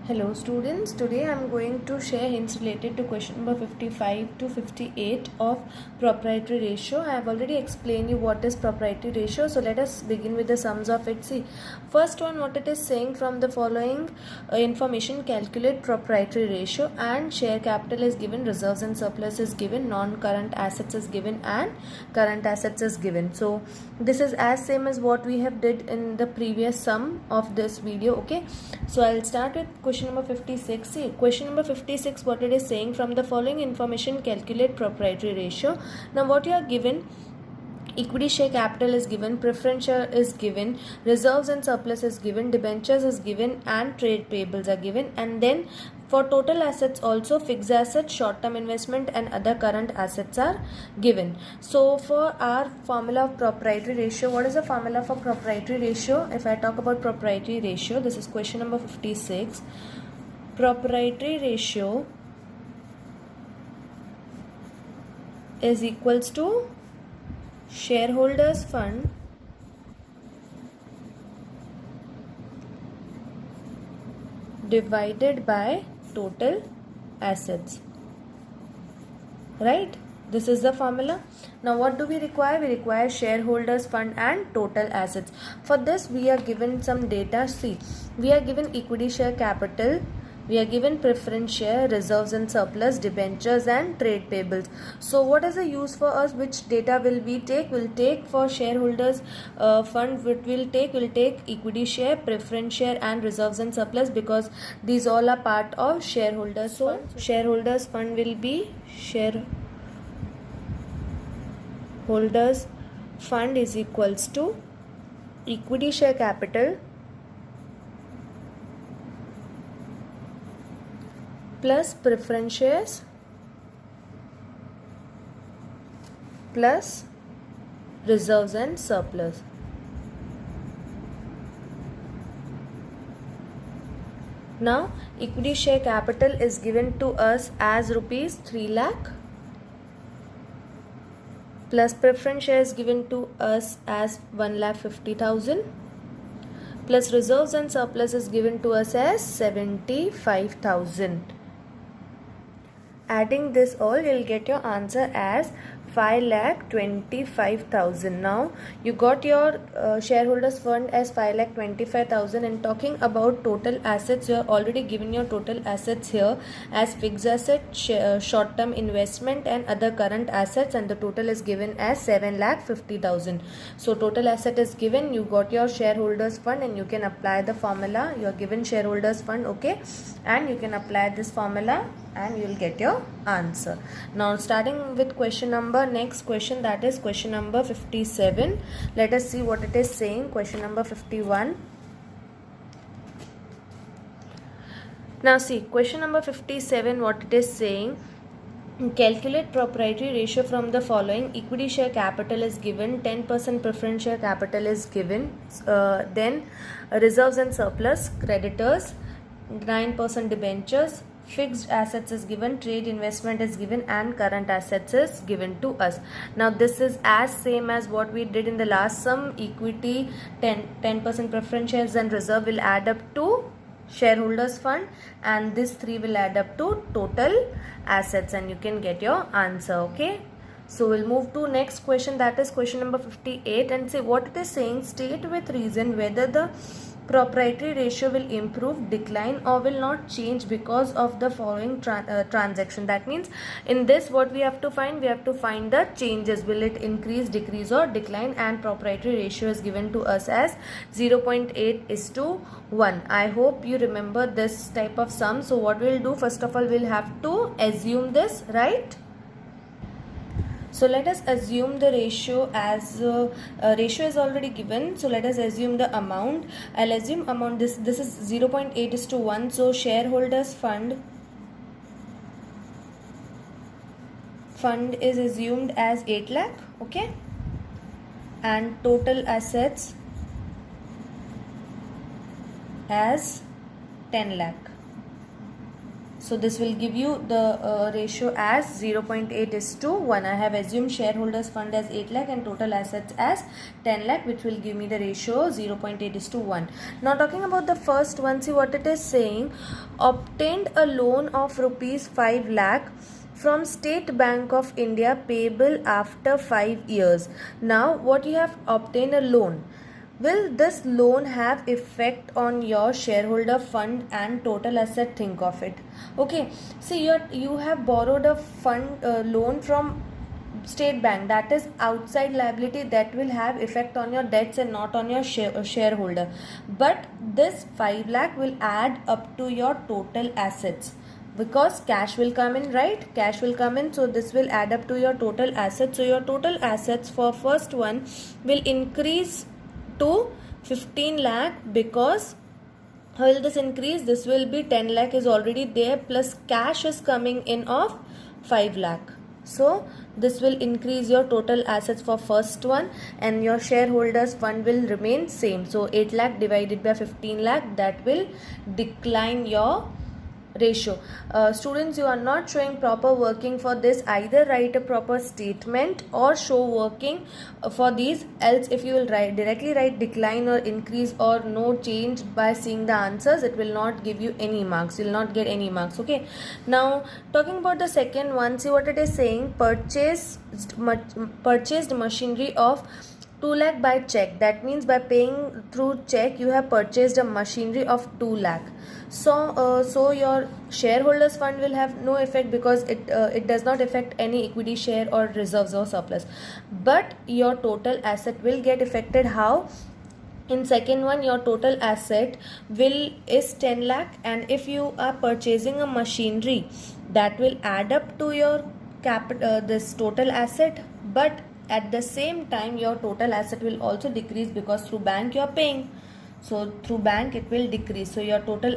Hello students, today I am going to share hints related to question number 55 to 58 of proprietary ratio. I have already explained you what is proprietary ratio, so let us begin with the sums of it. See, first one, what it is saying: from the following information calculate proprietary ratio, and share capital is given, reserves and surplus is given, non-current assets is given, and current assets is given. So this is as same as what we have did in the previous sum of this video. Okay, so I'll start with question number 56. See, question number 56, what it is saying: from the following information calculate proprietary ratio. Now what you are given: equity share capital is given, preference share is given, reserves and surplus is given, debentures is given, and trade payables are given. And then for total assets also, fixed assets, short term investment, and other current assets are given. So for our formula of proprietary ratio, what is the formula for proprietary ratio? If I talk about proprietary ratio, this is question number 56. Proprietary ratio is equals to shareholders fund divided by total assets, right? This is the formula. Now what do we require? We require shareholders fund and total assets. For this we are given some data. See, we are given equity share capital, we are given preference share, reserves and surplus, debentures, and trade payables. So what is the use for us? Which data will we take? We'll take for shareholders fund, we'll take equity share, preference share, and reserves and surplus, because these all are part of shareholders fund. Shareholders fund will be shareholders fund is equals to equity share capital plus preference shares plus reserves and surplus. Now equity share capital is given to us as rupees 3 lakh, plus preference shares given to us as 1,50,000, plus reserves and surplus is given to us as 75,000. Adding this all, you'll get your answer as 5,25,000. Now you got your shareholders fund as 5,25,000, and talking about total assets, you are already given your total assets here as fixed asset, short term investment, and other current assets, and the total is given as 7,50,000. So total asset is given, you got your shareholders fund, and you can apply the formula. You are given shareholders fund, okay, and you can apply this formula and you will get your answer. Now starting with next question, that is question number 57. Let us see what it is saying. Question number 51. Now see, question number 57, what it is saying: calculate proprietary ratio from the following. Equity share capital is given, 10% preference share capital is given, then reserves and surplus, creditors, 9% debentures, fixed assets is given, trade investment is given, and current assets is given to us. Now this is as same as what we did in the last sum. Equity, 10% preference shares and reserve will add up to shareholders fund, and this 3 will add up to total assets, and you can get your answer. Okay, so we'll move to next question, that is question number 58, and say what it is saying: state with reason whether the proprietary ratio will improve, decline, or will not change because of the following transaction. That means in this what we have to find? We have to find the changes. Will it increase, decrease, or decline? And proprietary ratio is given to us as 0.8:1. I hope you remember this type of sum. So what we'll do, first of all, we'll have to assume this, right? So let us assume the ratio as ratio is already given. So let us assume the amount. I'll assume amount, this is 0.8:1. So shareholders fund is assumed as 8 lakh, okay, and total assets as 10 lakh. So this will give you the ratio as 0.8:1. I have assumed shareholders fund as 8 lakh and total assets as 10 lakh, which will give me the ratio 0.8:1. Now talking about the first one, see what it is saying. Obtained a loan of rupees 5 lakh from State Bank of India payable after 5 years. Now what you have obtained a loan. Will this loan have effect on your shareholder fund and total asset? Think of it. Okay, see you have borrowed a fund loan from State Bank, that is outside liability, that will have effect on your debts and not on your shareholder. But this 5 lakh will add up to your total assets because cash will come in, right? Cash will come in, so this will add up to your total assets. So your total assets for first one will increase to 15 lakh because how will this increase? This will be 10 lakh is already there plus cash is coming in of 5 lakh. So this will increase your total assets for first one and your shareholders fund will remain same. So 8 lakh divided by 15 lakh, that will decline your ratio. Students, you are not showing proper working for this. Either write a proper statement or show working for these, else if you will directly write decline or increase or no change by seeing the answers, it will not give you any marks. You will not get any marks. Okay, now talking about the second one, see what it is saying. Purchased machinery of 2 lakh by check. That means by paying through check you have purchased a machinery of 2 lakh. So your shareholders fund will have no effect because it does not affect any equity share or reserves or surplus. But your total asset will get affected. How? In second one, your total asset is 10 lakh, and if you are purchasing a machinery, that will add up to your this total asset, but at the same time your total asset will also decrease because through bank you are paying. So through bank it will decrease. So your total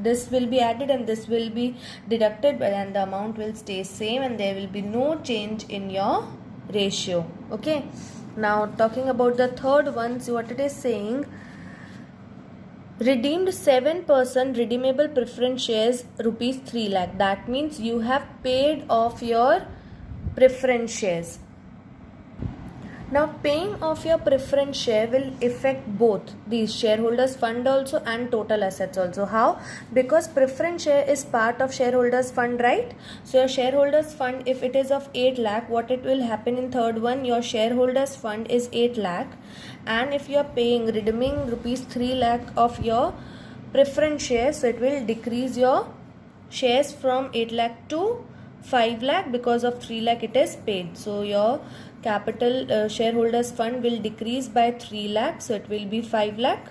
this will be added and this will be deducted, but then the amount will stay same and there will be no change in your ratio. Okay, now talking about the third one, see what it is saying. Redeemed 7% redeemable preference shares rupees 3 lakh. That means you have paid off your preference shares. Now paying off your preference share will affect both these shareholders fund also and total assets also. How? Because preference share is part of shareholders fund, right? So your shareholders fund, if it is of 8 lakh, what it will happen in third one, your shareholders fund is 8 lakh, and if you are redeeming rupees 3 lakh of your preference shares, so it will decrease your shares from 8 lakh to 5 lakh because of 3 lakh it is paid. So your capital shareholders fund will decrease by 3 lakh, so it will be 5 lakh,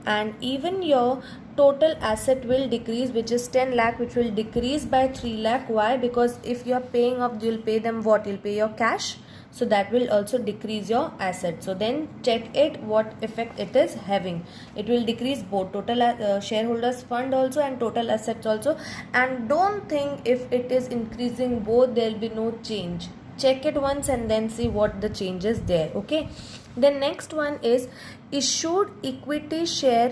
and even your total asset will decrease, which is 10 lakh, which will decrease by 3 lakh. Why? Because if you are paying off, you will pay them what? You'll pay your cash, so that will also decrease your asset. So then check it what effect it is having. It will decrease both total shareholders fund also and total assets also, and don't think if it is increasing both there will be no change. Check it once and then see what the change is there. Okay, the next one is issued equity share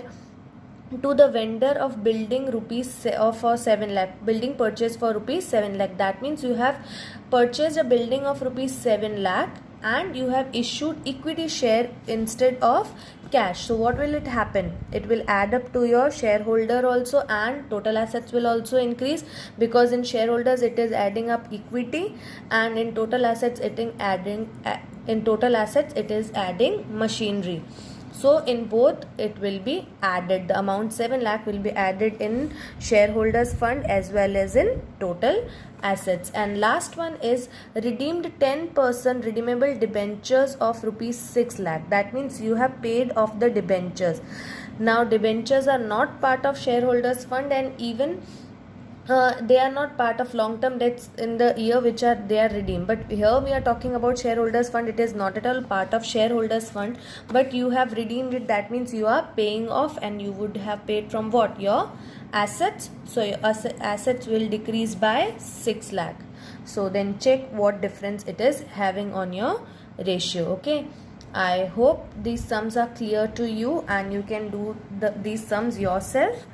to the vendor of building for 7 lakh, building purchase for rupees 7 lakh. That means you have purchased a building of rupees 7 lakh and you have issued equity share instead of cash. So what will it happen? It will add up to your shareholder also, and total assets will also increase because in shareholders it is adding up equity, and in total assets it is adding machinery. So in both it will be added. The amount 7 lakh will be added in shareholders fund as well as in total assets. And last one is redeemed 10% redeemable debentures of rupees 6 lakh. That means you have paid off the debentures. Now debentures are not part of shareholders fund, and even they are not part of long term debts in the year which they are redeemed. But here we are talking about shareholders fund. It is not at all part of shareholders fund, but you have redeemed it. That means you are paying off, and you would have paid from what? Your assets. So your assets will decrease by 6 lakh. So then check what difference it is having on your ratio. Okay, I hope these sums are clear to you and you can do these sums yourself.